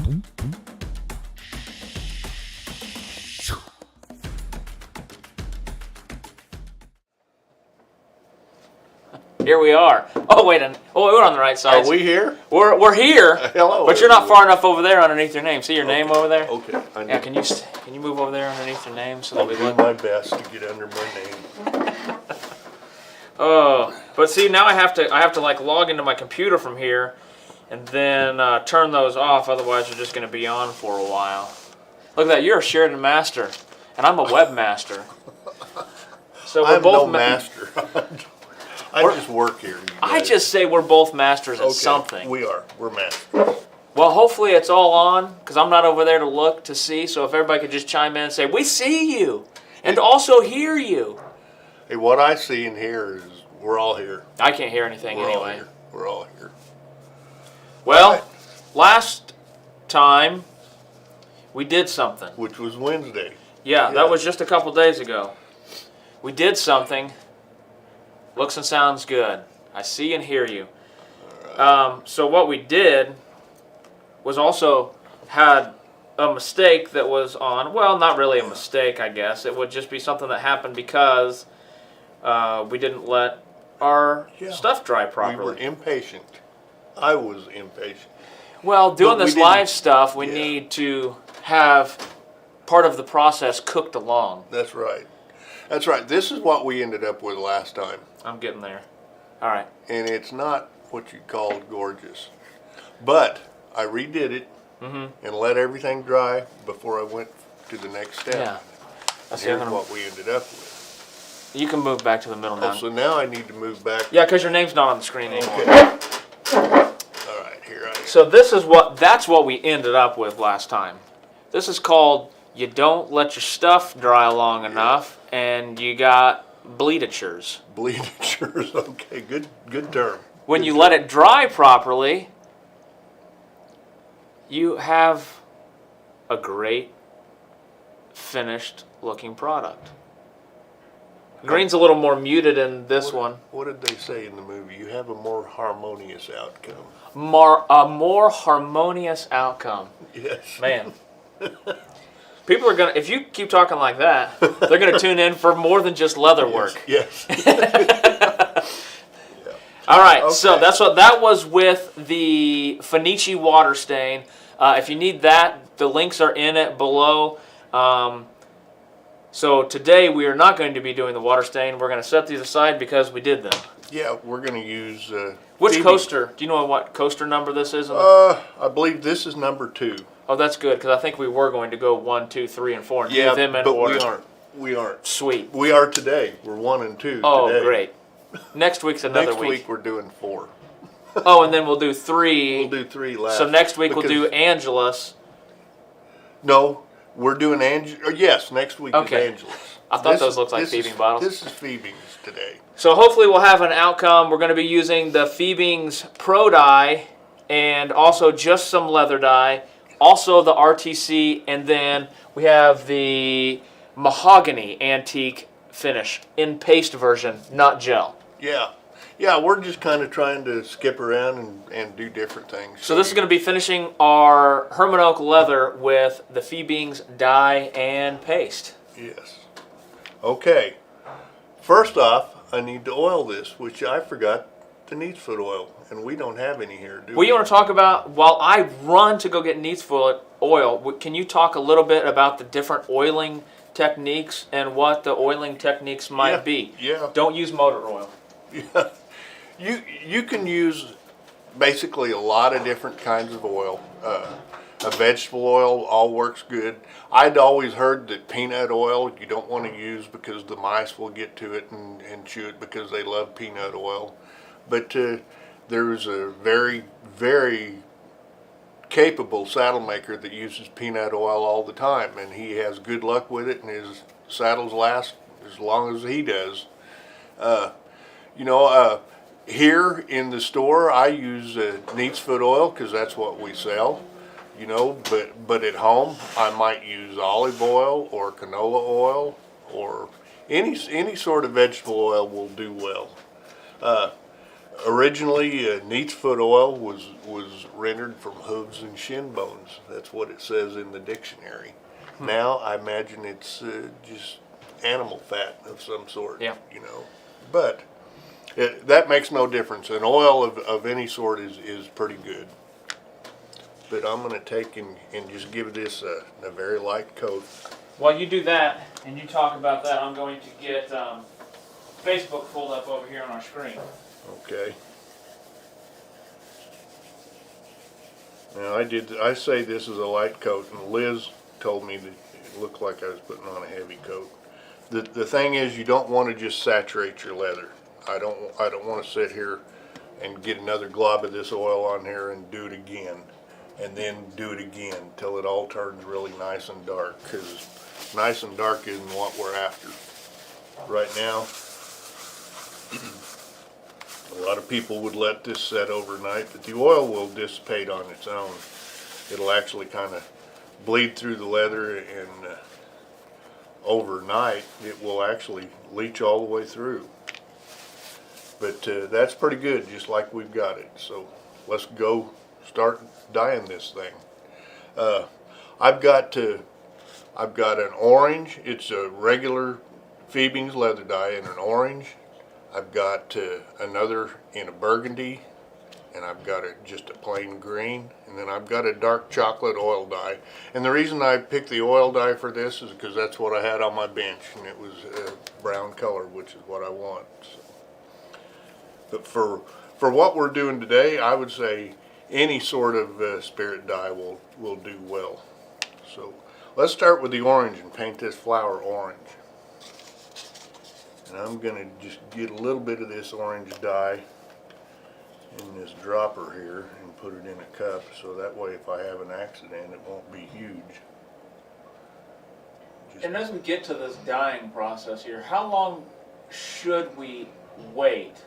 Here we are. Oh wait, we're on the right side. Are we here? We're here. Hello. But you're not far enough over there underneath your name. See your name over there? Okay. Yeah. Can you move over there underneath your name so that I'll we do look? my best to get under my name. Oh, but see now I have to like log into my computer from here, and then turn those off. Otherwise, they're just going to be on for a while. Look at that. You're a Sheridan master, and I'm a webmaster. So we're I'm both no master. I just work here. I just say we're both masters at something. We are. We're masters. Well, hopefully it's all on, because I'm not over there to look to see. So if everybody could just chime in and say, we see you, and also hear you. Hey, what I see and hear is we're all here. I can't hear anything We're anyway. all here. We're all here. Well, right. Last time we did something. Which was Wednesday. Yeah, that was just a couple days ago. We did something. Looks and sounds good. I see and hear you. So what we did was also had a mistake that was on. Well, not really a mistake, I guess. It would just be something that happened because we didn't let our stuff dry properly. We were impatient. I was impatient. Well, doing this live stuff, we need to have part of the process cooked along. That's right. That's right. This is what we ended up with last time. I'm getting there. All right. And it's not what you called gorgeous. But I redid it and let everything dry before I went to the next step. Yeah. And here's what we ended up with. You can move back to the middle now. Oh, so now I need to move back. Yeah, because your name's not on the screen anymore. Okay. All right, here I am. So that's what we ended up with last time. This is called you don't let your stuff dry long enough, and you got bleeditures. Bleeditures, okay, good term. When you let it dry properly, you have a great finished looking product. Green's a little more muted in this one. What did they say in the movie? You have a more harmonious outcome. A more harmonious outcome. Yes. Man. People are gonna, if you keep talking like that, they're gonna tune in for more than just leather work. Yes. All right, so that was with the Fenici water stain. If you need that, the links are in it below. So today we are not going to be doing the water stain. We're going to set these aside because we did them. Yeah, we're going to use. Which Fiebing. coaster? Do you know what coaster number this is? I believe this is number 2. Oh, that's good because I think we were going to go 1, 2, 3, and 4 and do them in but order. we aren't. Sweet. We are today. We're 1 and 2 Oh, today. great. Next week's another Next week we're doing 4. Oh, and then we'll do 3. We'll do 3 last. So next week we'll do Angelus. No, we're doing yes, next week is Angelus. I thought those looked like Fiebing bottles. This is Fiebings today. So hopefully we'll have an outcome. We're going to be using the Fiebings Pro Dye and also just some leather dye, also the RTC, and then we have the mahogany antique finish in paste version, not gel. Yeah. Yeah, we're just kind of trying to skip around and do different things. So this is going to be finishing our Herman Oak leather with the Fiebings dye and paste. Yes. Okay. First off, I need to oil this, which I forgot the neat's foot oil, and we don't have any here, do we? Well, you want to talk about, while I run to go get neat's foot oil, can you talk a little bit about the different oiling techniques and what the oiling techniques might be? Yeah. Don't use motor oil. Yeah. You can use basically a lot of different kinds of oil. A vegetable oil all works good. I'd always heard that peanut oil you don't want to use because the mice will get to it and chew it because they love peanut oil. But there's a very, very capable saddle maker that uses peanut oil all the time, and he has good luck with it, and his saddles last as long as he does. Here in the store, I use neat's foot oil because that's what we sell, but at home, I might use olive oil or canola oil or any sort of vegetable oil will do well. Originally, neat's foot oil was rendered from hooves and shin bones. That's what it says in the dictionary. Now I imagine it's just animal fat of some sort. Yeah. You know, but that makes no difference. An oil of any sort is pretty good. But I'm going to take and just give this a very light coat. While you do that and you talk about that, I'm going to get Facebook pulled up over here on our screen. Okay. Now I say this is a light coat, and Liz told me that it looked like I was putting on a heavy coat. The thing is, you don't want to just saturate your leather. I don't want to sit here and get another glob of this oil on here and do it again, and then do it again till it all turns really nice and dark, because nice and dark isn't what we're after. Right now, a lot of people would let this set overnight, but the oil will dissipate on its own. It'll actually kind of bleed through the leather, and overnight it will actually leach all the way through. But that's pretty good, just like we've got it. So let's go start dyeing this thing. I've got an orange. It's a regular Fiebing's leather dye in an orange. I've got another in a burgundy, and I've got just a plain green, and then I've got a dark chocolate oil dye. And the reason I picked the oil dye for this is because that's what I had on my bench, and it was a brown color, which is what I want. So. But for what we're doing today, I would say any sort of spirit dye will do well. So let's start with the orange and paint this flower orange. And I'm going to just get a little bit of this orange dye in this dropper here and put it in a cup, so that way if I have an accident it won't be huge. And as we get to this dyeing process here, how long should we wait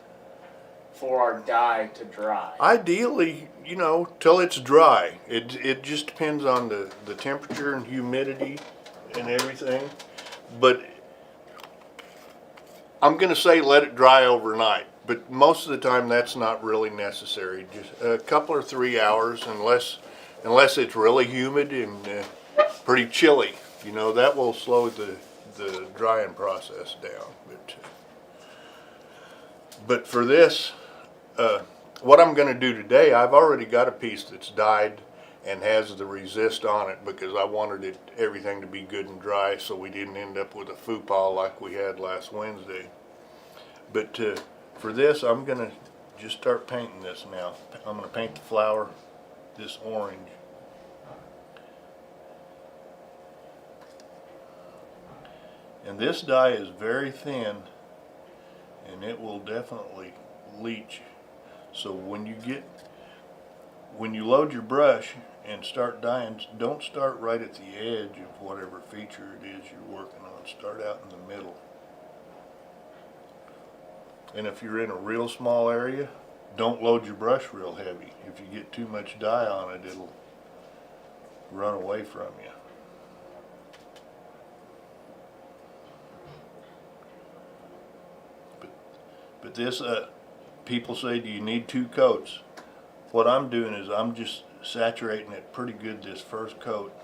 for our dye to dry? Ideally, you know, till it's dry. It just depends on the temperature and humidity and everything. But I'm going to say let it dry overnight. But most of the time that's not really necessary. Just a couple or 3 hours, unless it's really humid and pretty chilly. You know, that will slow the drying process down. But for this, what I'm going to do today, I've already got a piece that's dyed and has the resist on it because I wanted everything to be good and dry so we didn't end up with a faux pas like we had last Wednesday. But for this, I'm going to just start painting this now. I'm going to paint the flower this orange. And this dye is very thin, and it will definitely leach. So when you load your brush and start dyeing, don't start right at the edge of whatever feature it is you're working on. Start out in the middle. And if you're in a real small area, don't load your brush real heavy. If you get too much dye on it, it'll run away from you. But this, people say, do you need 2 coats? What I'm doing is I'm just saturating it pretty good this first coat,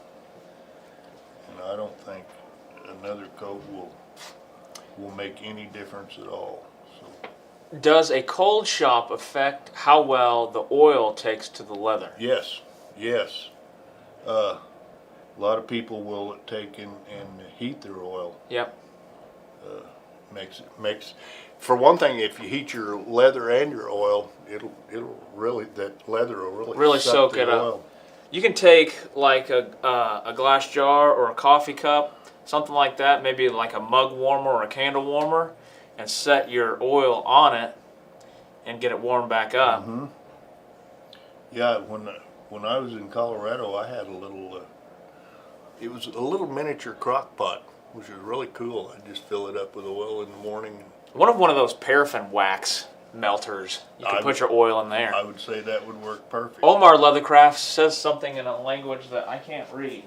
and I don't think another coat will make any difference at all. So. Does a cold shop affect how well the oil takes to the leather? Yes, yes. A lot of people will take and heat their oil. Yep. Makes for one thing, if you heat your leather and your oil, it'll really, that leather will really soak it up. You can take like a glass jar or a coffee cup, something like that, maybe like a mug warmer or a candle warmer, and set your oil on it and get it warmed back up. Mm-hmm. Yeah, when I was in Colorado, I had a little. It was a little miniature crock pot, which was really cool. I just fill it up with oil in the morning. One of those paraffin wax melters. You can put your oil in there. I would say that would work perfect. Omar Leathercraft says something in a language that I can't read.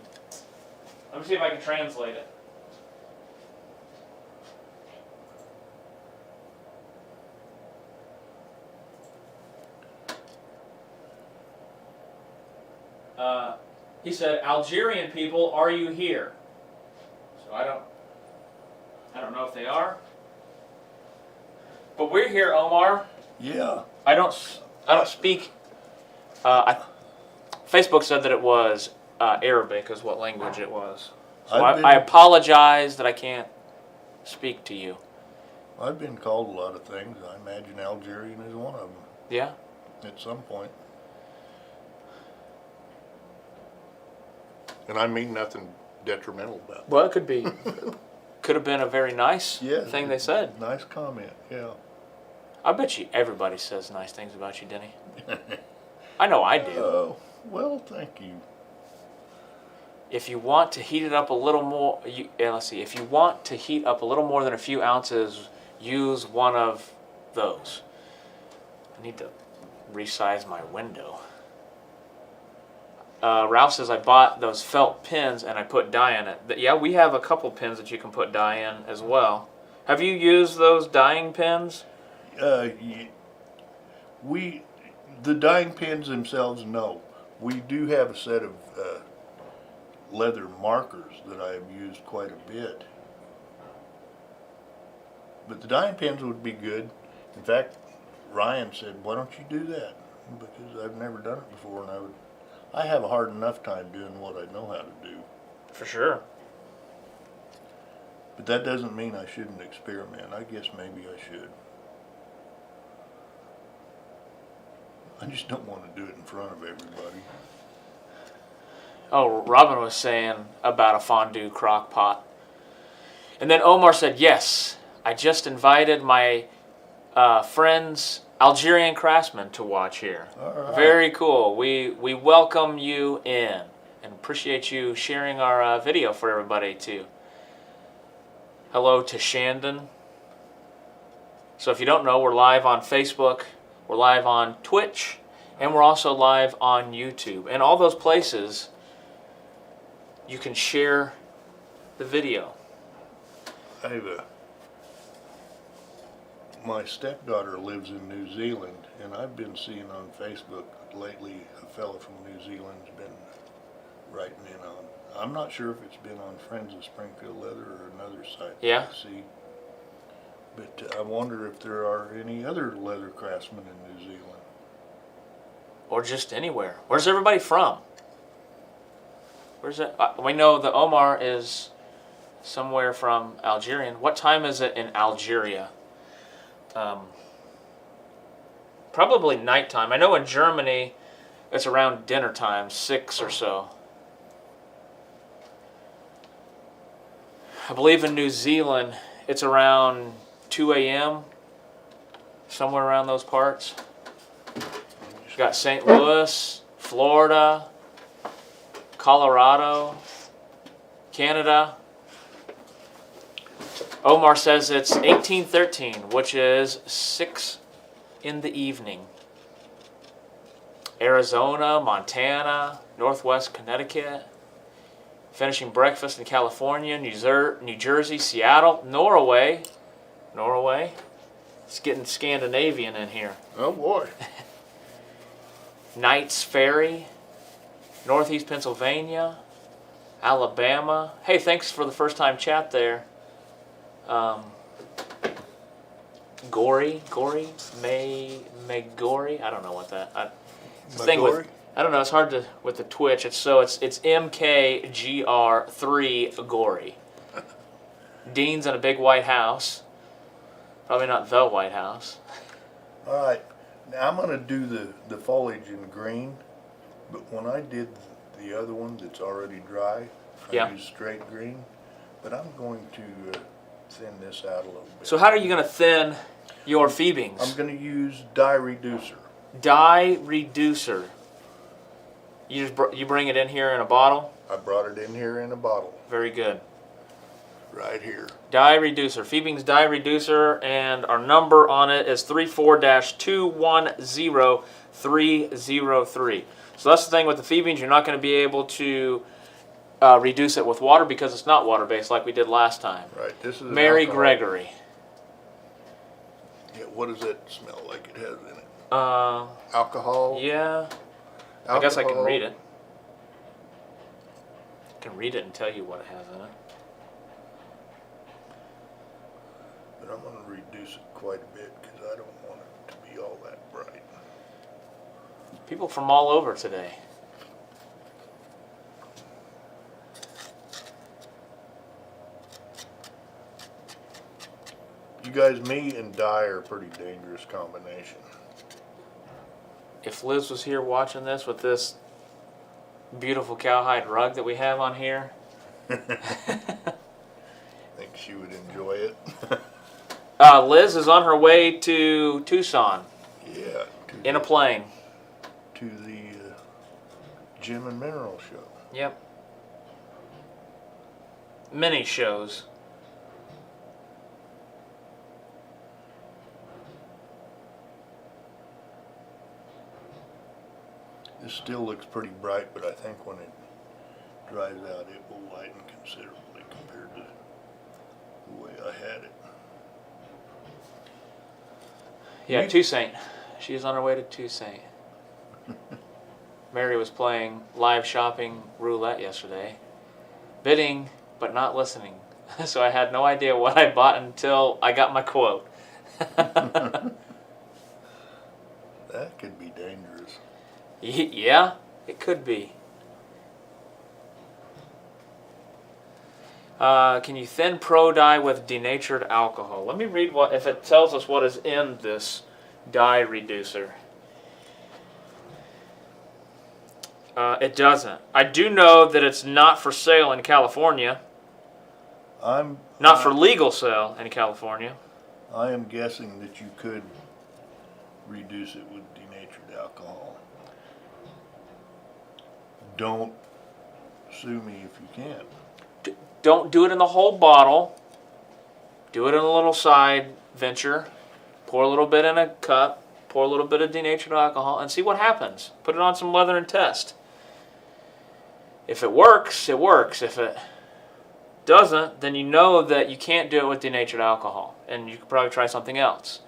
Let me see if I can translate it. He said, "Algerian people, are you here?" So I don't know if they are, but we're here, Omar. Yeah. I don't speak. Facebook said that it was Arabic is what language it was. So I apologize that I can't speak to you. I've been called a lot of things. I imagine Algerian is one of them. Yeah. At some point. And I mean nothing detrimental about it. Well, it could be. Could have been a very nice Yeah, thing they said. Nice comment, yeah. I bet you everybody says nice things about you, Denny. I know I do. Oh, well, thank you. If you want to heat it up a little more, let's see. If you want to heat up a little more than a few ounces, use one of those. I need to resize my window. Ralph says I bought those felt pins and I put dye in it. Yeah, we have a couple pins that you can put dye in as well. Have you used those dyeing pins? The dyeing pins themselves, no. We do have a set of leather markers that I have used quite a bit. But the dyeing pins would be good. In fact, Ryan said, why don't you do that? Because I've never done it before, and I have a hard enough time doing what I know how to do. For sure. But that doesn't mean I shouldn't experiment. I guess maybe I should. I just don't want to do it in front of everybody. Oh, Robin was saying about a fondue crock pot. And then Omar said, yes, I just invited my friends, Algerian craftsmen, to watch here. All right. Very cool. We welcome you in and appreciate you sharing our video for everybody too. Hello to Shandon. So if you don't know, we're live on Facebook, we're live on Twitch, and we're also live on YouTube. And all those places, you can share the video. My stepdaughter lives in New Zealand, and I've been seeing on Facebook lately a fellow from New Zealand's been writing in on. I'm not sure if it's been on Friends of Springfield Leather or another site. Yeah. See, but I wonder if there are any other leather craftsmen in New Zealand. Or just anywhere. Where's everybody from? Where's it? We know that Omar is somewhere from Algerian. What time is it in Algeria? Probably nighttime. I know in Germany it's around dinner time, 6 or so. I believe in New Zealand it's around 2 a.m. somewhere around those parts. You've got St. Louis, Florida, Colorado, Canada. Omar says it's 1813, which is 6 in the evening. Arizona, Montana, Northwest Connecticut. Finishing breakfast in California, New Jersey, Seattle, Norway. It's getting Scandinavian in here. Oh boy. Knights Ferry, Northeast Pennsylvania, Alabama. Hey, thanks for the first time chat there. Gory, Gory. I don't know what that. The thing with, I don't know. It's hard to with the Twitch. It's MKGR3 Gory. Dean's in a big white house. Probably not the White House. All right. Now I'm going to do the foliage in green, but when I did the other one that's already dry, I used straight green. But I'm going to thin this out a little bit. So how are you going to thin your Fiebings? I'm going to use dye reducer. Dye reducer. You bring it in here in a bottle? I brought it in here in a bottle. Very good. Right here. Dye reducer. Fiebings dye reducer, and our number on it is 34-210303. So that's the thing with the Fiebings. You're not going to be able to reduce it with water because it's not water-based like we did last time. Right. This is Mary alcohol. Gregory. Yeah, what does that smell like it has in it? Alcohol? Alcohol? Yeah. I guess I can read it. can read it and tell you what it has in it. But I'm going to reduce it quite a bit because I don't want it to be all that bright. People from all over today. You guys, me and dye are a pretty dangerous combination. If Liz was here watching this with this beautiful cowhide rug that we have on here, I think she would enjoy it. Liz is on her way to Tucson Yeah. in a plane. To the Gem and Mineral Show. Yep. Many shows. This still looks pretty bright, but I think when it dries out, it will lighten considerably compared to the way I had it. Yeah, You- Toussaint. She's on her way to Toussaint. Mary was playing live shopping roulette yesterday, bidding but not listening. So I had no idea what I bought until I got my quote. That could be dangerous. Yeah, it could be. Can you thin pro dye with denatured alcohol? Let me read what if it tells us what is in this dye reducer. It doesn't. I do know that it's not for sale in California. Not for legal sale in California. I am guessing that you could reduce it with denatured alcohol. Don't sue me if you can. Don't do it in the whole bottle. Do it in a little side venture. Pour a little bit in a cup. Pour a little bit of denatured alcohol and see what happens. Put it on some leather and test. If it works, it works. If it doesn't, then you know that you can't do it with denatured alcohol. And you could probably try something else.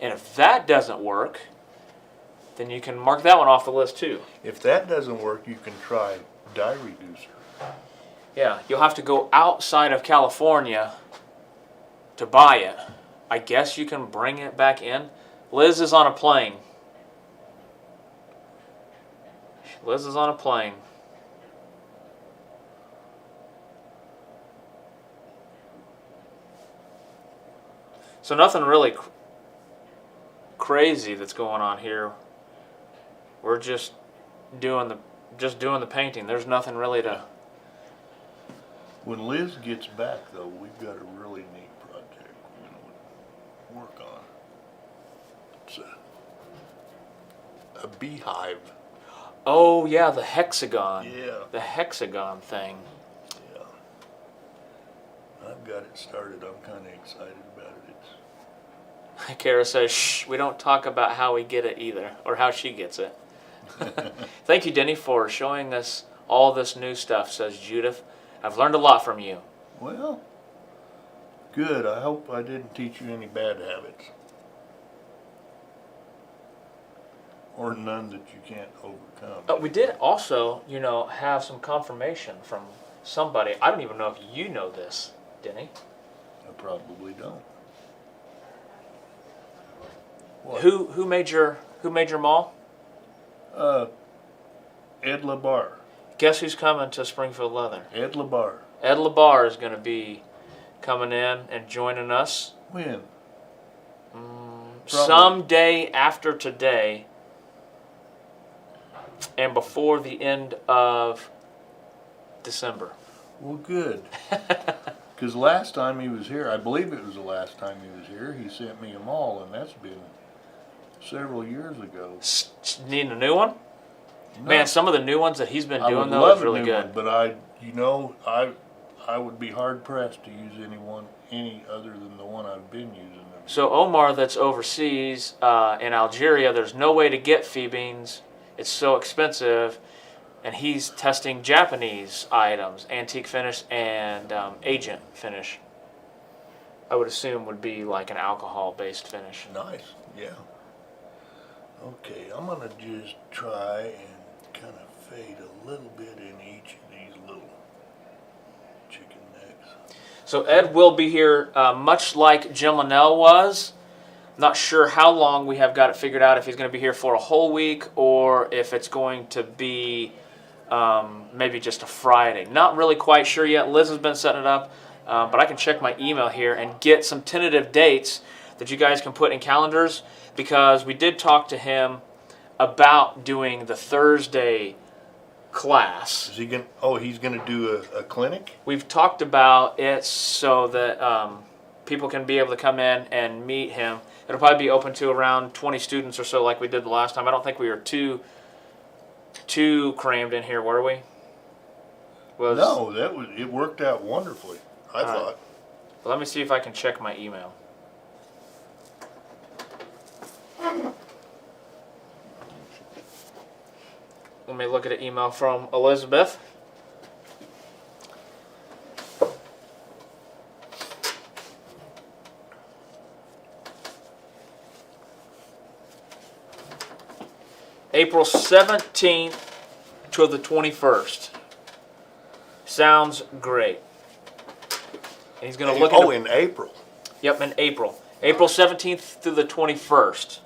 And if that doesn't work, then you can mark that one off the list too. If that doesn't work, you can try dye reducer. Yeah, you'll have to go outside of California to buy it. I guess you can bring it back in. Liz is on a plane. Liz is on a plane. So nothing really crazy that's going on here. We're just doing the painting. There's nothing really to. When Liz gets back, though, we've got a really neat project we're going to work on. It's a beehive. Oh yeah, the hexagon. Yeah. The hexagon thing. Yeah. I've got it started. I'm kind of excited about it. Kara says, shh, we don't talk about how we get it either, or how she gets it. Thank you, Denny, for showing us all this new stuff, says Judith. I've learned a lot from you. Well, good. I hope I didn't teach you any bad habits. Or none that you can't overcome. We did also, have some confirmation from somebody. I don't even know if you know this, Denny. I probably don't. What? Who made your mall? Ed LaBar. Guess who's coming to Springfield Leather? Ed LaBar. Ed LaBar is going to be coming in and joining us. When? Someday after today and before the end of December. Well, good. Because last time he was here, I believe it was the last time he was here, he sent me a mall, and that's been several years ago. Need a new one? No, Man, some of the new ones that he's been I doing would though love is a really new good. one, but I would be hard pressed to use any other than the one I've been using. So Omar, that's overseas in Algeria, there's no way to get Fiebings. It's so expensive, and he's testing Japanese items, antique finish and agent finish. I would assume would be like an alcohol-based finish. Nice, yeah. Okay, I'm gonna just try and kind of fade a little bit in each of these little So Ed will be here, much like Jim Linnell was. Not sure how long we have got it figured out, if he's going to be here for a whole week or if it's going to be maybe just a Friday. Not really quite sure yet. Liz has been setting it up, but I can check my email here and get some tentative dates that you guys can put in calendars, because we did talk to him about doing the Thursday class. Is he gonna? Oh, he's gonna do a clinic. We've talked about it so that people can be able to come in and meet him. It'll probably be open to around 20 students or so, like we did the last time. I don't think we were too crammed in here, were we? No, it worked out wonderfully. I thought. Right. Well, let me see if I can check my email. Let me look at an email from Elizabeth. April 17th to the 21st. Sounds great. And he's going to look at in April. Yep, in April. April 17th through the 21st.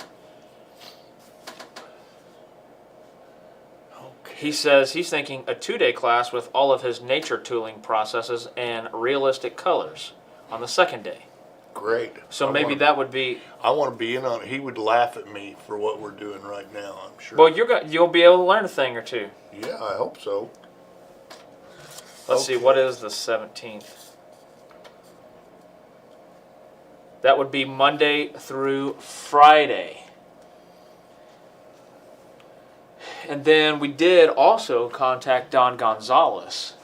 He says he's thinking a 2-day class with all of his nature tooling processes and realistic colors on the second day. Great. So maybe that would be. I want to be in on it. He would laugh at me for what we're doing right now, I'm sure. Well, you'll be able to learn a thing or two. Yeah, I hope so. Let's see, what is the 17th? That would be Monday through Friday. And then we did also contact Don Gonzalez.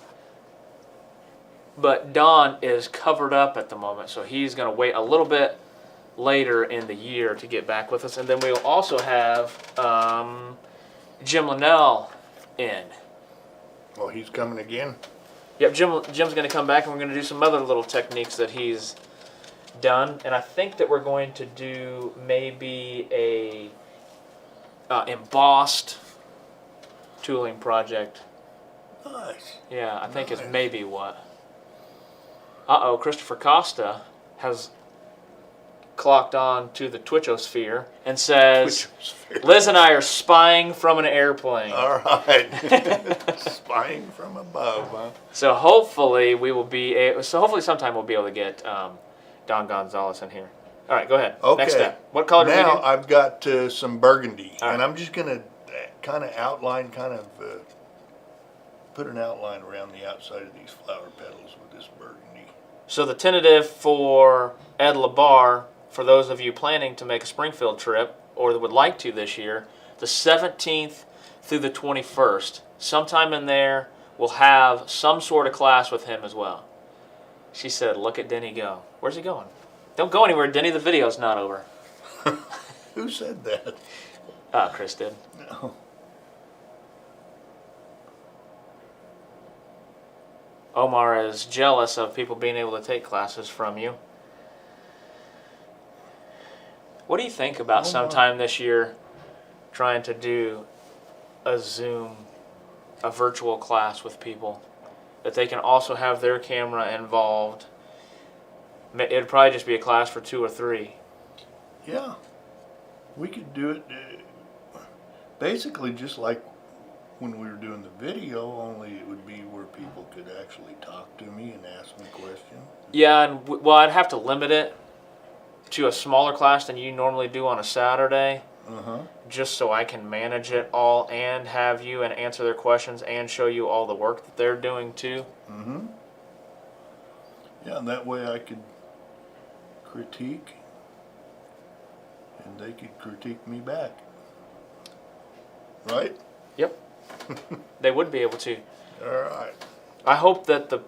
But Don is covered up at the moment, so he's going to wait a little bit later in the year to get back with us. And then we'll also have Jim Linnell in. Well, he's coming again? Yep, Jim's going to come back, and we're going to do some other little techniques that he's done. And I think that we're going to do maybe a embossed tooling project. Nice. Yeah, I think it's maybe what. Uh-oh, Christopher Costa has clocked on to the Twitchosphere and says, Liz and I are spying from an airplane. All right. Spying from above, huh? So hopefully hopefully sometime we'll be able to get Don Gonzalez in here. All right, go ahead. Okay. Next step. What color do we do? Now I've got some burgundy, All right. and I'm just going to kind of outline, put an outline around the outside of these flower petals with this burgundy. So the tentative for Ed LaBar, for those of you planning to make a Springfield trip, or that would like to this year, the 17th through the 21st. Sometime in there, we'll have some sort of class with him as well. She said, look at Denny go. Where's he going? Don't go anywhere, Denny. The video's not over. Who said that? Chris did. No. Omar is jealous of people being able to take classes from you. What do you think about sometime this year trying to do a virtual class with people, that they can also have their camera involved? It'd probably just be a class for 2 or 3. Yeah. We could do it basically just like when we were doing the video, only it would be where people could actually talk to me and ask me questions. Yeah, and well, I'd have to limit it to a smaller class than you normally do on a Saturday, just so I can manage it all and have you and answer their questions and show you all the work that they're doing too. Yeah, and that way I could critique and they could critique me back. Right? Yep. They would be able to. All right. I hope that the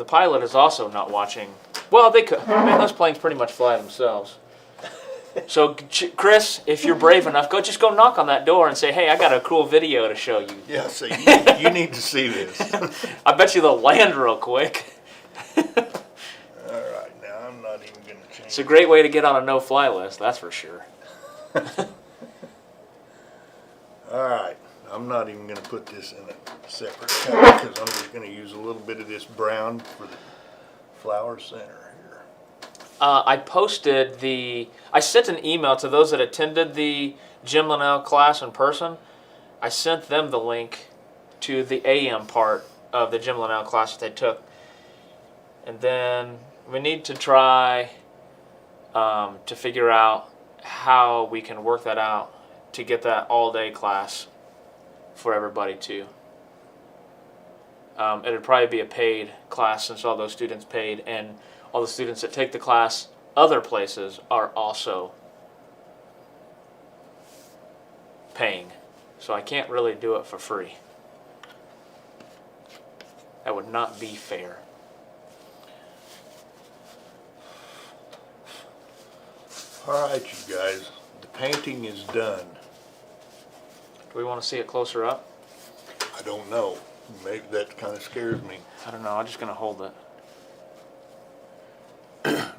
pilot is also not watching. Well, they could. I mean, those planes pretty much fly themselves. So, Chris, if you're brave enough, just go knock on that door and say, hey, I got a cool video to show you. Yeah, so you need to see this. I bet you they'll land real quick. All right, now I'm not even going to change. It's a great way to get on a no-fly list, that's for sure. All right, I'm not even going to put this in a separate color because I'm just going to use a little bit of this brown for Flower Center here? I sent an email to those that attended the Jim Linnell class in person. I sent them the link to the AM part of the Jim Linnell class that they took. And then we need to try to figure out how we can work that out to get that all-day class for everybody too. It would probably be a paid class since all those students paid, and all the students that take the class other places are also paying. So I can't really do it for free. That would not be fair. All right, you guys, the painting is done. Do we want to see it closer up? I don't know. Maybe that kind of scares me. I don't know. I'm just going to hold it.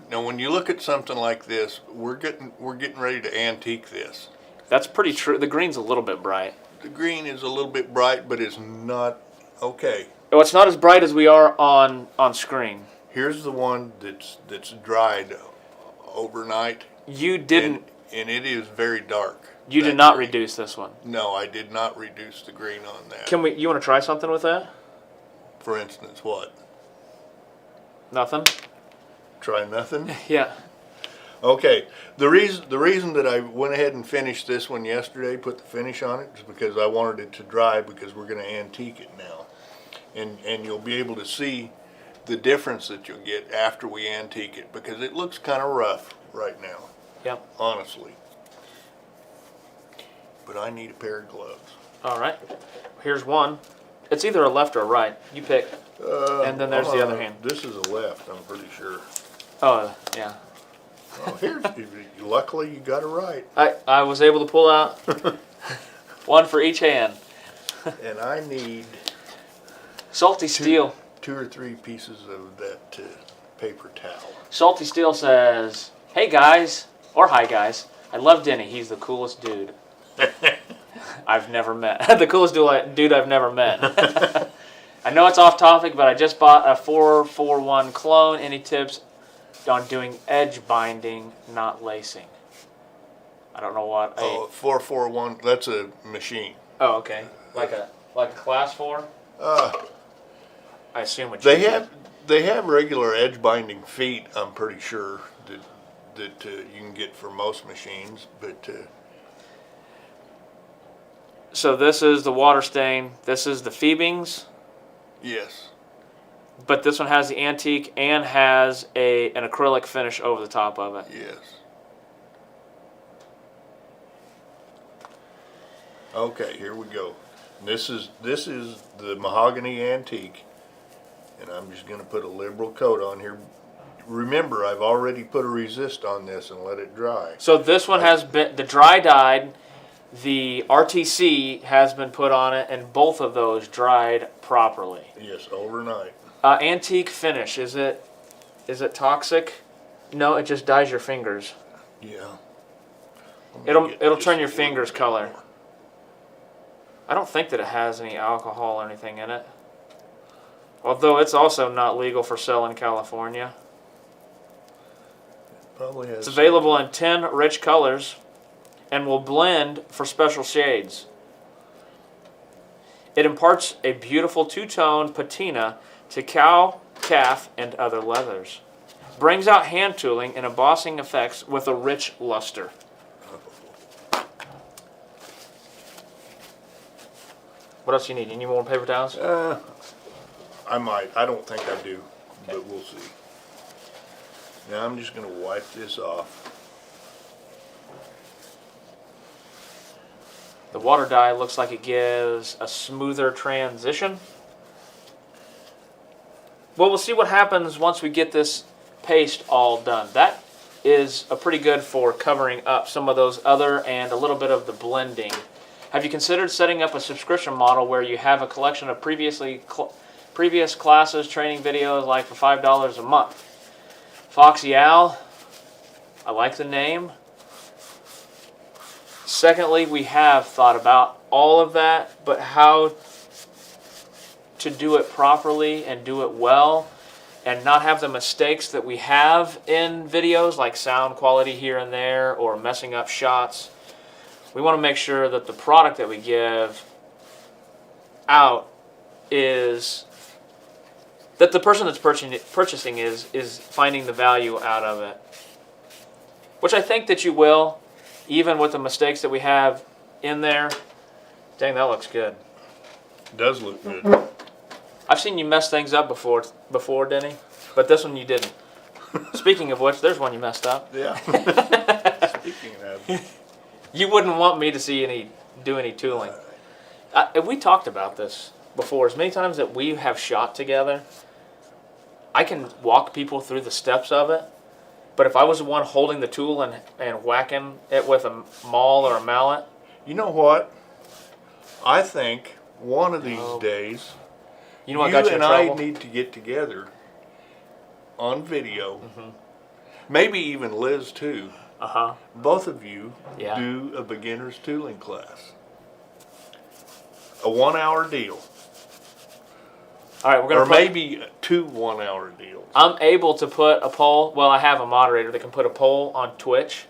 Now, when you look at something like this, we're getting ready to antique this. That's pretty true. The green's a little bit bright. The green is a little bit bright, but it's not okay. Oh, it's not as bright as we are on screen. Here's the one that's dried overnight. You didn't. And it is very dark. You did not reduce this one. No, I did not reduce the green on that. You want to try something with that? For instance, what? Nothing? Try nothing? Yeah. Okay. The reason that I went ahead and finished this one yesterday, put the finish on it, is because I wanted it to dry, because we're going to antique it now. And you'll be able to see the difference that you'll get after we antique it, because it looks kind of rough right now. Yep. Honestly. But I need a pair of gloves. All right. Here's one. It's either a left or a right. You pick. And then there's the other hand. This is a left, I'm pretty sure. Oh, yeah. Oh, here's. Luckily, you got it right. I was able to pull out one for each hand. And I need Salty Steel. 2 or 3 pieces of that paper towel. Salty Steel says, "Hey guys," or "Hi guys. I love Denny. He's the coolest dude I've never met." The coolest dude I've never met. I know it's off topic, but I just bought a 441 clone. Any tips on doing edge binding, not lacing? I don't know what. 441. That's a machine. Oh, okay. Like a class 4. I assume what they have regular edge binding feet. I'm pretty sure that you can get for most machines, but. So this is the water stain. This is the Fiebings. Yes. But this one has the antique and has an acrylic finish over the top of it. Yes. Okay, here we go. This is the mahogany antique, and I'm just going to put a liberal coat on here. Remember, I've already put a resist on this and let it dry. So this one has been the dry dyed. The RTC has been put on it, and both of those dried properly. Yes, overnight. Antique finish. Is it toxic? No, it just dyes your fingers. Yeah. It'll turn your fingers color. I don't think that it has any alcohol or anything in it. Although it's also not legal for sale in California. Probably has. It's available in 10 rich colors and will blend for special shades. It imparts a beautiful two-tone patina to cow, calf, and other leathers. Brings out hand tooling and embossing effects with a rich luster. What else you need? You need more paper towels? I might. I don't think I do, but we'll see. Now I'm just going to wipe this off. The water dye looks like it gives a smoother transition. Well, we'll see what happens once we get this paste all done. That is pretty good for covering up some of those other and a little bit of the blending. Have you considered setting up a subscription model where you have a collection of previous classes, training videos, like for $5 a month? Foxy Al, I like the name. Secondly, we have thought about all of that, but how to do it properly and do it well and not have the mistakes that we have in videos, like sound quality here and there or messing up shots. We want to make sure that the product that we give out is that the person that's purchasing is finding the value out of it, which I think that you will, even with the mistakes that we have in there. Dang, that looks good. It does look good. I've seen you mess things up before, Denny, but this one you didn't. Speaking of which, there's one you messed up. Yeah. Speaking of, you wouldn't want me to do any tooling. We talked about this before. As many times that we have shot together, I can walk people through the steps of it, but if I was the one holding the tool and whacking it with a maul or a mallet, you know what? I think one of these days, you know what got you in trouble? I need to get together on video. Maybe even Liz too. Both of you do a beginner's tooling class. A 1 hour deal. All right, we're gonna maybe 2 1 hour deals. I'm able to put a poll. Well, I have a moderator that can put a poll on Twitch.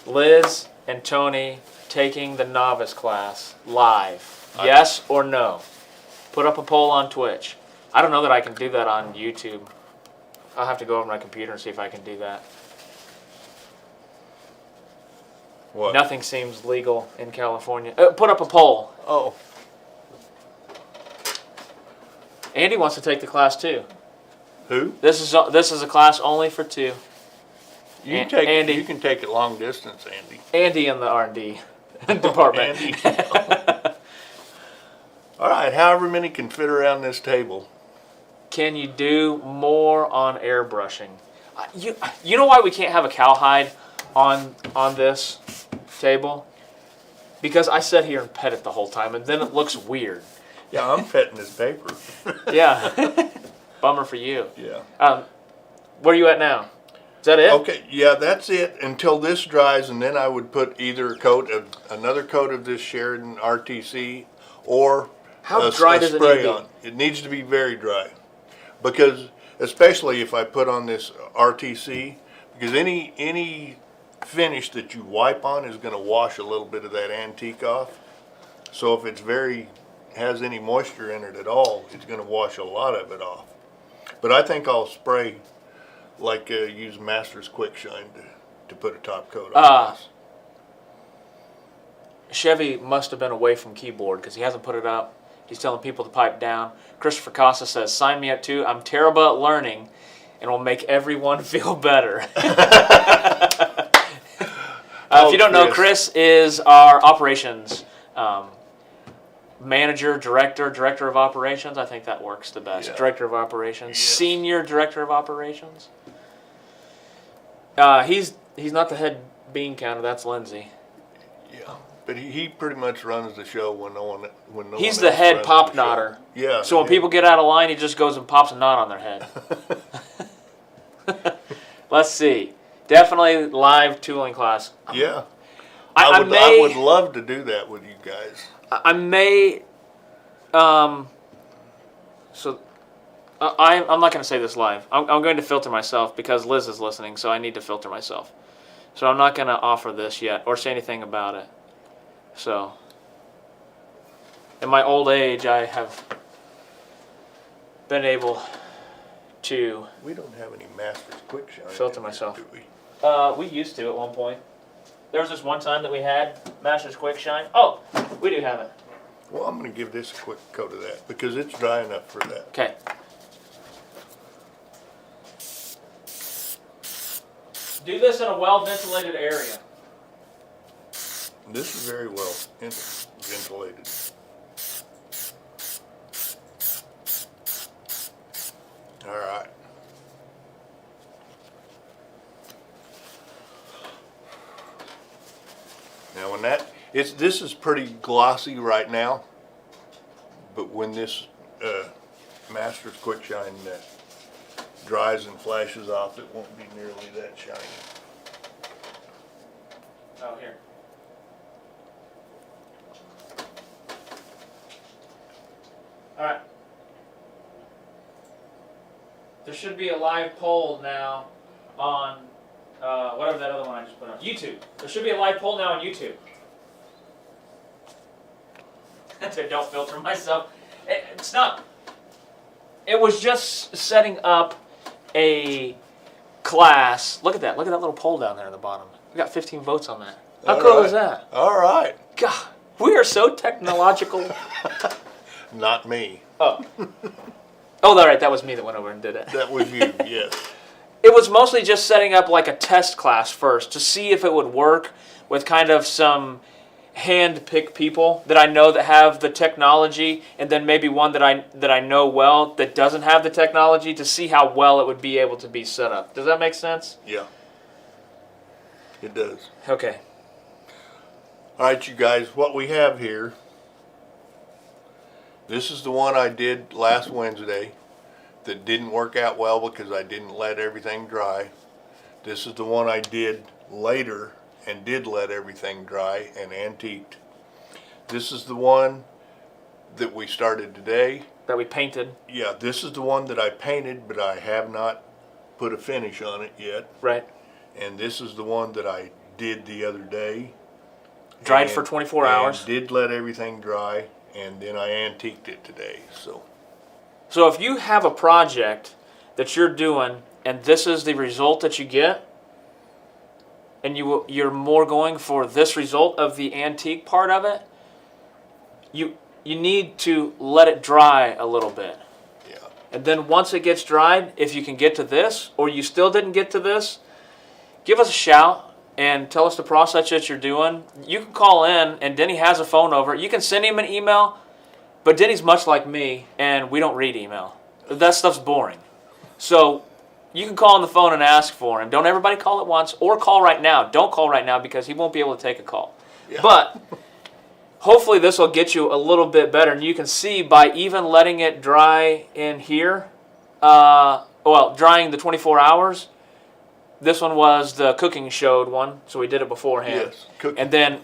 Liz and Tony taking the novice class live. Yes or no? Put up a poll on Twitch. I don't know that I can do that on YouTube. I'll have to go over my computer and see if I can do that. What? Nothing seems legal in California. Put up a poll. Oh. Andy wants to take the class too. Who? This is a class only for 2. You can take Andy. You can take it long distance, Andy. Andy in the R&D department. Andy. All right, however many can fit around this table. Can you do more on airbrushing? You know why we can't have a cowhide on this table? Because I sit here and pet it the whole time, and then it looks weird. Yeah, I'm petting this paper. Yeah. Bummer for you. Yeah. Where are you at now? Is that it? Okay, yeah, that's it until this dries, and then I would put either another coat of this Sheridan RTC or how dry does it need to be? On. It needs to be very dry, because especially if I put on this RTC, because any finish that you wipe on is going to wash a little bit of that antique off. So if it's has any moisture in it at all, it's going to wash a lot of it off. But I think I'll spray, like use Masters Quick Shine to put a top coat on this. Chevy must have been away from keyboard because he hasn't put it up. He's telling people to pipe down. Christopher Costa says, sign me up too. I'm terrible at learning and will make everyone feel better. If you don't know, Chris is our operations manager, director of operations. I think that works the best. Yeah. Director of operations, yes. Senior director of operations. He's not the head bean counter. That's Lindsay. Yeah, but he pretty much runs the show when no one He's the head pop knotter. Yeah. So when people get out of line, he just goes and pops a knot on their head. Let's see. Definitely live tooling class. Yeah. I would love to do that with you guys. I may, I'm not going to say this live. I'm going to filter myself because Liz is listening, so I need to filter myself. So I'm not going to offer this yet or say anything about it. So, in my old age, I have been able to... We don't have any Masters Quick Shine. Filter myself. Do we? We used to at one point. There was this one time that we had Masters Quick Shine. Oh, we do have it. Well, I'm going to give this a quick coat of that because it's dry enough for that. Okay. Do this in a well-ventilated area. This is very well ventilated. All right. Now when this is pretty glossy right now, but when this Masters Quick Shine dries and flashes off, it won't be nearly that shiny. Oh, here. All right. there should be a live poll now on whatever that other one I just put on YouTube. There should be a live poll now on YouTube. Don't filter myself. It's not. It was just setting up a class. Look at that. Look at that little poll down there at the bottom. We got 15 votes on that. How cool is that? All right. God, we are so technological. Not me. Oh, all right. That was me that went over and did it. That was you, yes. It was mostly just setting up like a test class first to see if it would work with kind of some hand-picked people that I know that have the technology, and then maybe one that I know well that doesn't have the technology, to see how well it would be able to be set up. Does that make sense? Yeah. It does. Okay. All right, you guys, what we have here, this is the one I did last Wednesday that didn't work out well because I didn't let everything dry. This is the one I did later and did let everything dry and antiqued. This is the one that we started today. That we painted. Yeah, this is the one that I painted, but I have not put a finish on it yet. Right. And this is the one that I did the other day. Dried for 24 hours. Did let everything dry, and then I antiqued it today. So if you have a project that you're doing and this is the result that you get, and you're more going for this result of the antique part of it, you need to let it dry a little bit. Yeah. And then once it gets dried, if you can get to this, or you still didn't get to this, give us a shout and tell us the process that you're doing. You can call in, and Denny has a phone over. You can send him an email, but Denny's much like me, and we don't read email. That stuff's boring. So you can call on the phone and ask for him. Don't everybody call at once, or call right now. Don't call right now because he won't be able to take a call. Yeah. But hopefully this will get you a little bit better. And you can see by even letting it dry in here, drying the 24 hours, this one was the cooking showed one, so we did it beforehand. Yes, cooking. And then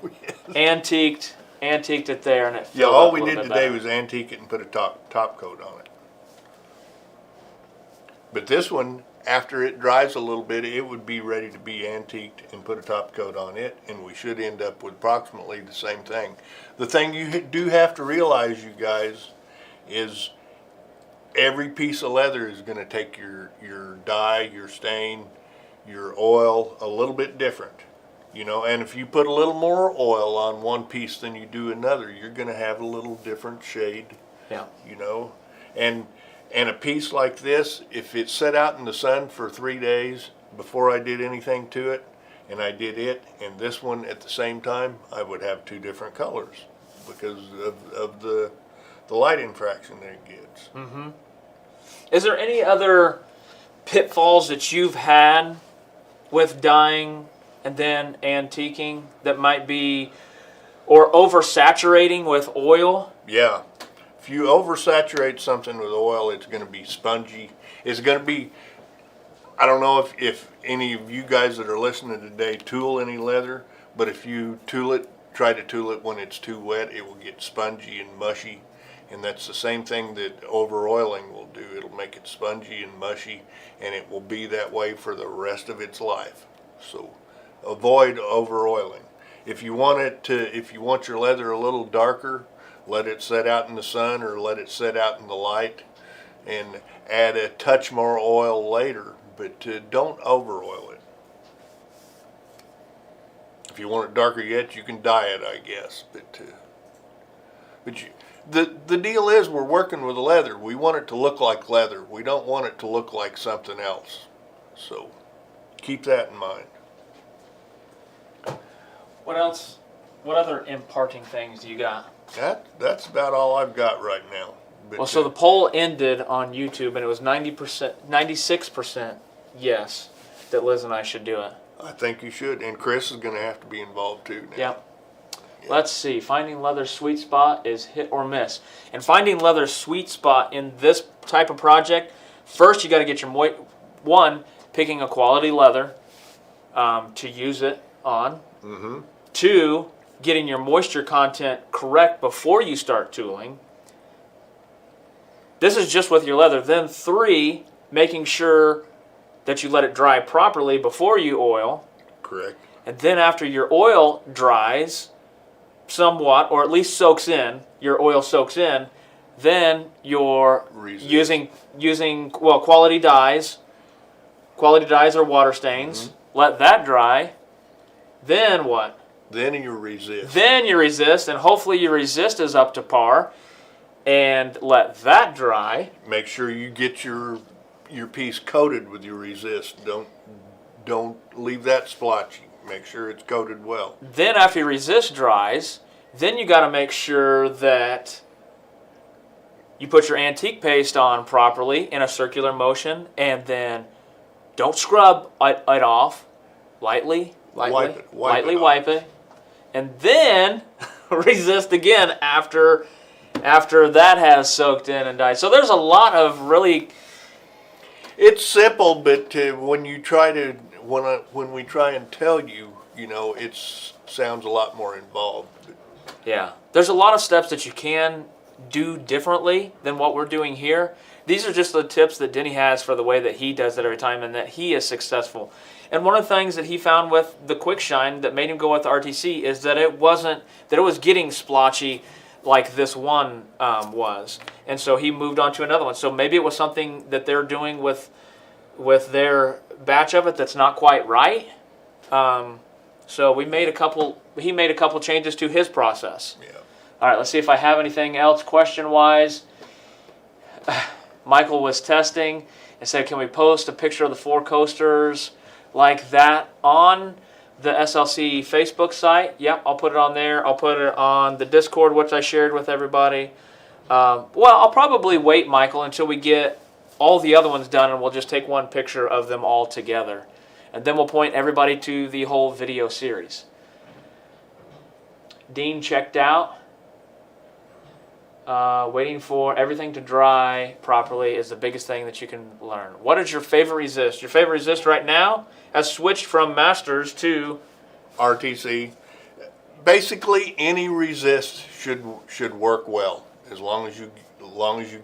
antiqued it there, and it filled yeah, all up we a little did bit today better. was antique it and put a top coat on it. But this one, after it dries a little bit, it would be ready to be antiqued and put a top coat on it, and we should end up with approximately the same thing. The thing you do have to realize, you guys, is every piece of leather is going to take your dye, your stain, your oil a little bit different, you know. And if you put a little more oil on one piece than you do another, you're going to have a little different shade. Yeah. You know, and a piece like this, if it's set out in the sun for 3 days before I did anything to it, and I did it and this one at the same time, I would have two different colors because of the light infraction that it gets. Mm-hmm. Is there any other pitfalls that you've had with dyeing and then antiquing that might be, or oversaturating with oil? Yeah. If you oversaturate something with oil, it's going to be spongy. It's going to be, I don't know if any of you guys that are listening today tool any leather, but if you try to tool it when it's too wet, it will get spongy and mushy. And that's the same thing that over-oiling will do. It'll make it spongy and mushy, and it will be that way for the rest of its life. So avoid over-oiling. If you want your leather a little darker, let it set out in the sun or let it set out in the light, and add a touch more oil later, but don't over-oil it. If you want it darker yet, you can dye it, I guess. The deal is, we're working with leather. We want it to look like leather. We don't want it to look like something else. So keep that in mind. What else? What other imparting things do you got? That's about all I've got right now. But, well, so the poll ended on YouTube, and it was 96% yes that Liz and I should do it. I think you should, and Chris is going to have to be involved too now. Yep. Let's see. Finding leather's sweet spot is hit or miss. And finding leather's sweet spot in this type of project, first you got to get your picking a quality leather to use it on. Mm-hmm. 2, getting your moisture content correct before you start tooling. This is just with your leather. Then 3, making sure that you let it dry properly before you oil. Correct. And then after your oil dries somewhat, or at least soaks in, your oil soaks in, then you're using quality dyes. Quality dyes are water stains. Let that dry. Then what? Then you resist. Then you resist, and hopefully your resist is up to par. And let that dry. Make sure you get your piece coated with your resist. Don't leave that splotchy. Make sure it's coated well. Then after your resist dries, then you got to make sure that you put your antique paste on properly in a circular motion, and then don't scrub it off. Lightly wipe it, and then resist again after that has soaked in and died. So there's a lot of really. It's simple, but when we try and tell you, it sounds a lot more involved. Yeah, there's a lot of steps that you can do differently than what we're doing here. These are just the tips that Denny has for the way that he does it every time, and that he is successful. And one of the things that he found with the Quick Shine that made him go with the RTC is that it was getting splotchy like this one was, and so he moved on to another one. So maybe it was something that they're doing with their batch of it that's not quite right. So he made a couple changes to his process. Yeah. All right, let's see if I have anything else question-wise. Michael was testing and said, can we post a picture of the 4 coasters like that on the SLC Facebook site? Yep, I'll put it on there. I'll put it on the Discord, which I shared with everybody. Well, I'll probably wait, Michael, until we get all the other ones done, and we'll just take one picture of them all together. And then we'll point everybody to the whole video series. Dean checked out. Waiting for everything to dry properly is the biggest thing that you can learn. What is your favorite resist? Your favorite resist right now has switched from Masters to RTC. Basically, any resist should work well as long as you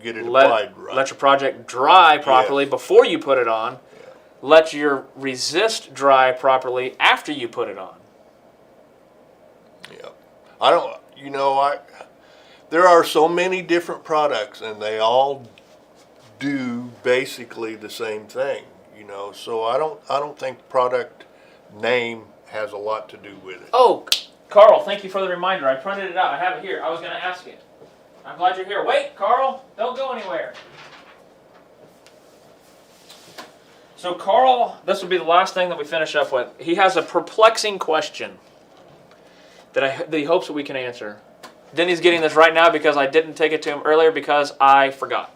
get it applied right. Let your project dry properly before you put it on. Yeah. Let your resist dry properly after you put it on. Yeah. There are so many different products, and they all do basically the same thing, So I don't think product name has a lot to do with it. Oh, Carl, thank you for the reminder. I printed it out. I have it here. I was going to ask it. I'm glad you're here. Wait, Carl, don't go anywhere. So Carl, this will be the last thing that we finish up with. He has a perplexing question that he hopes that we can answer. Denny's getting this right now because I didn't take it to him earlier because I forgot.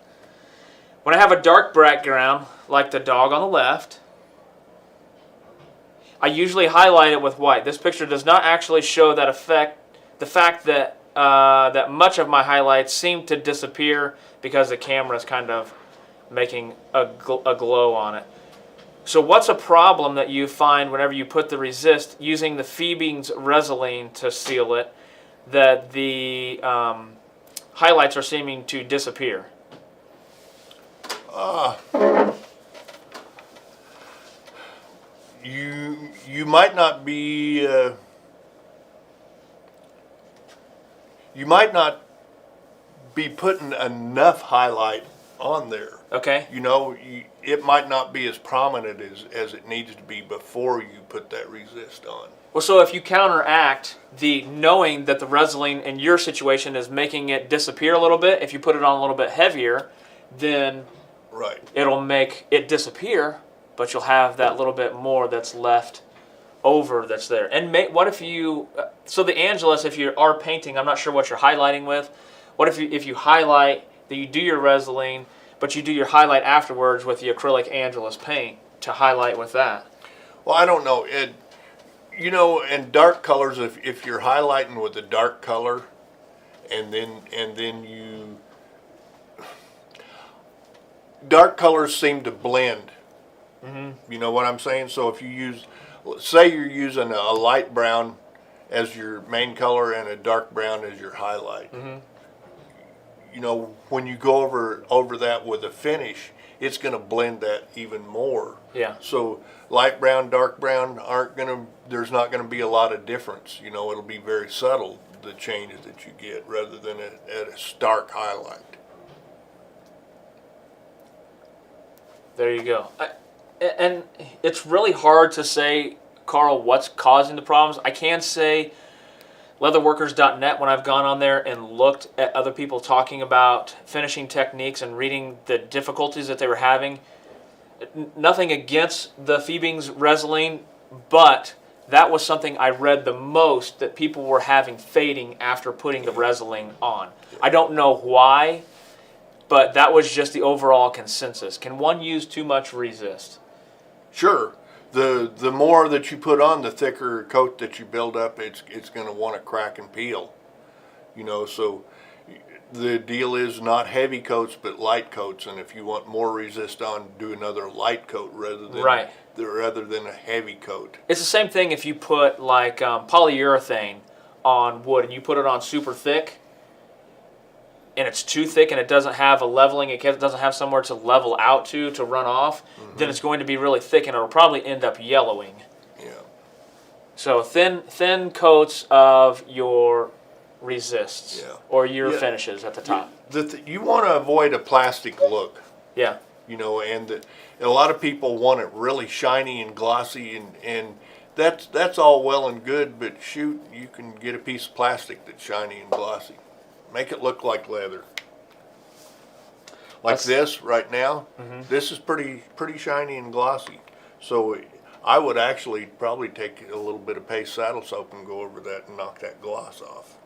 When I have a dark background, like the dog on the left, I usually highlight it with white. This picture does not actually show that effect. The fact that that much of my highlights seem to disappear because the camera is kind of making a glow on it. So what's a problem that you find whenever you put the resist using the Fiebings Resolene to seal it, that the highlights are seeming to disappear? You might not be putting enough highlight on there. Okay. It might not be as prominent as it needs to be before you put that resist on. Well, so if you counteract the knowing that the Resolene in your situation is making it disappear a little bit, if you put it on a little bit heavier, then it'll make it disappear, but you'll have that little bit more that's left over that's there. And what if you, so the Angelus, if you are painting, I'm not sure what you're highlighting with. What if you highlight, that you do your Resolene, but you do your highlight afterwards with the acrylic Angelus paint to highlight with that? Well, I don't know. In dark colors, if you're highlighting with a dark color, and then you, dark colors seem to blend. Mm-hmm. You know what I'm saying? So if you say you're using a light brown as your main color and a dark brown as your highlight. Mm-hmm. When you go over that with a finish, it's going to blend that even more. Yeah. So light brown, dark brown there's not going to be a lot of difference. You know, it'll be very subtle, the changes that you get, rather than at a stark highlight. There you go. And it's really hard to say, Carl, what's causing the problems. I can say leatherworkers.net, when I've gone on there and looked at other people talking about finishing techniques and reading the difficulties that they were having, nothing against the Fiebings Resin, but that was something I read the most, that people were having fading after putting the resin on. I don't know why, but that was just the overall consensus. Can one use too much resist? Sure. The more that you put on, the thicker coat that you build up, it's going to want to crack and peel. You know, so the deal is not heavy coats, but light coats. And if you want more resist on, do another light coat rather than a heavy coat. It's the same thing if you put like polyurethane on wood and you put it on super thick, and it's too thick and it doesn't have a leveling, it doesn't have somewhere to level out to run off, then it's going to be really thick and it'll probably end up yellowing. Yeah. So thin coats of your resists or your finishes at the top. You want to avoid a plastic look. Yeah. You know, and a lot of people want it really shiny and glossy, and that's all well and good, but shoot, you can get a piece of plastic that's shiny and glossy. Make it look like leather. Like this right now, this is pretty shiny and glossy. So I would actually probably take a little bit of paste saddle soap and go over that and knock that gloss off.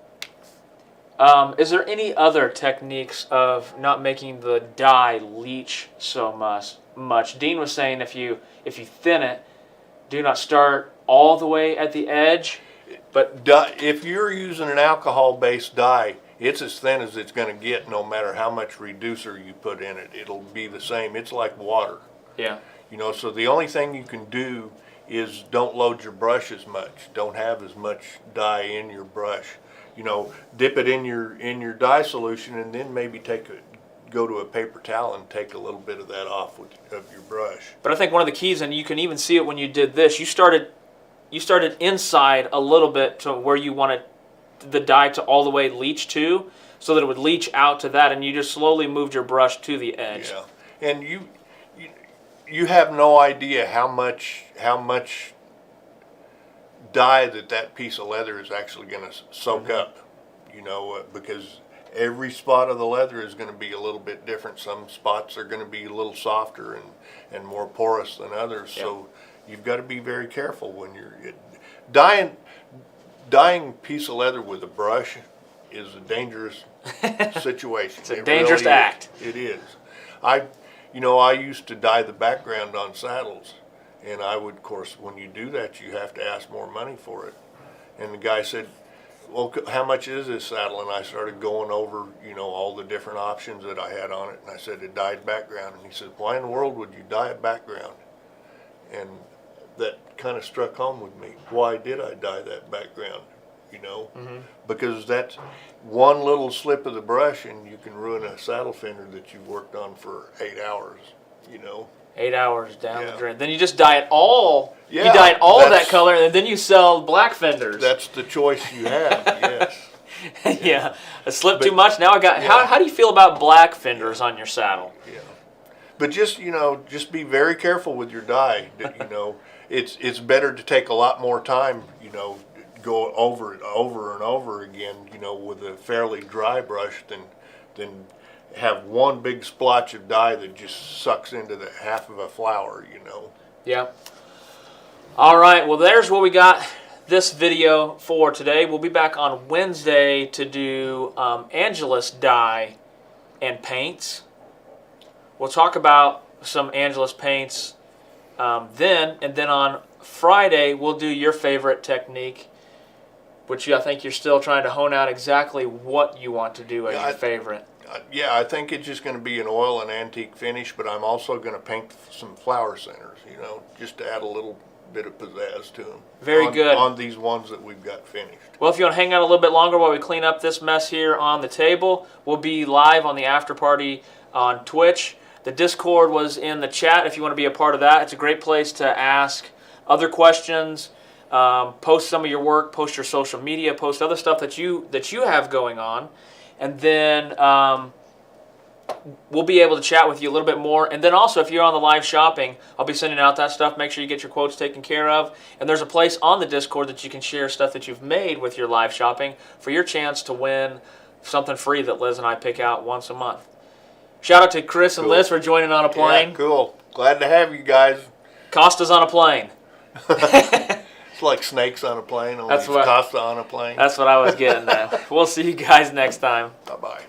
Is there any other techniques of not making the dye leach so much? Dean was saying if you thin it, do not start all the way at the edge. But if you're using an alcohol-based dye, it's as thin as it's going to get, no matter how much reducer you put in it. It'll be the same. It's like water. Yeah. You know, so the only thing you can do is don't load your brush as much. Don't have as much dye in your brush. You know, dip it in your dye solution, and then maybe go to a paper towel and take a little bit of that off of your brush. But I think one of the keys, and you can even see it when you did this, you started inside a little bit to where you wanted the dye to all the way leach to, so that it would leach out to that, and you just slowly moved your brush to the edge. Yeah, and you have no idea how much dye that piece of leather is actually going to soak up. You know, because every spot of the leather is going to be a little bit different. Some spots are going to be a little softer and more porous than others. Yeah. So you've got to be very careful when you're dyeing a piece of leather with a brush is a dangerous situation. It's a dangerous act. It is. I used to dye the background on saddles, and I would, of course, when you do that, you have to ask more money for it. And the guy said, well, how much is this saddle? And I started going over, all the different options that I had on it. And I said, a dyed background. And he said, why in the world would you dye a background? And that kind of struck home with me. Why did I dye that background? Because that's one little slip of the brush and you can ruin a saddle fender that you've worked on for 8 hours, 8 hours down the drain. Then you just dye it all. You dye it all of that color, and then you sell black fenders. That's the choice you have. Yes. Yeah. I slipped too much. Now I got. Yeah. How do you feel about black fenders on your saddle? Yeah. But just be very careful with your dye. It's better to take a lot more time. Go over it over and over again. With a fairly dry brush than have one big splotch of dye that just sucks into the half of a flower, Yeah. All right, well, there's what we got this video for today. We'll be back on Wednesday to do Angelus dye and paints. We'll talk about some Angelus paints then, and then on Friday we'll do your favorite technique, which I think you're still trying to hone out exactly what you want to do as your favorite. I think it's just going to be an oil and antique finish, but I'm also going to paint some flower centers, just to add a little bit of pizzazz to them. Very good. On these ones that we've got finished. Well, if you want to hang out a little bit longer while we clean up this mess here on the table, we'll be live on the after party on Twitch. The Discord was in the chat if you want to be a part of that. It's a great place to ask other questions, post some of your work, post your social media, post other stuff that you have going on. And then we'll be able to chat with you a little bit more. And then also, if you're on the live shopping, I'll be sending out that stuff. Make sure you get your quotes taken care of. And there's a place on the Discord that you can share stuff that you've made with your live shopping for your chance to win something free that Liz and I pick out once a month. Shout out to Chris and Liz for joining on a plane. Yeah, cool. Glad to have you guys. Costa's on a plane. It's like snakes on a plane, only Costa on a plane. That's what I was getting at. We'll see you guys next time. Bye-bye.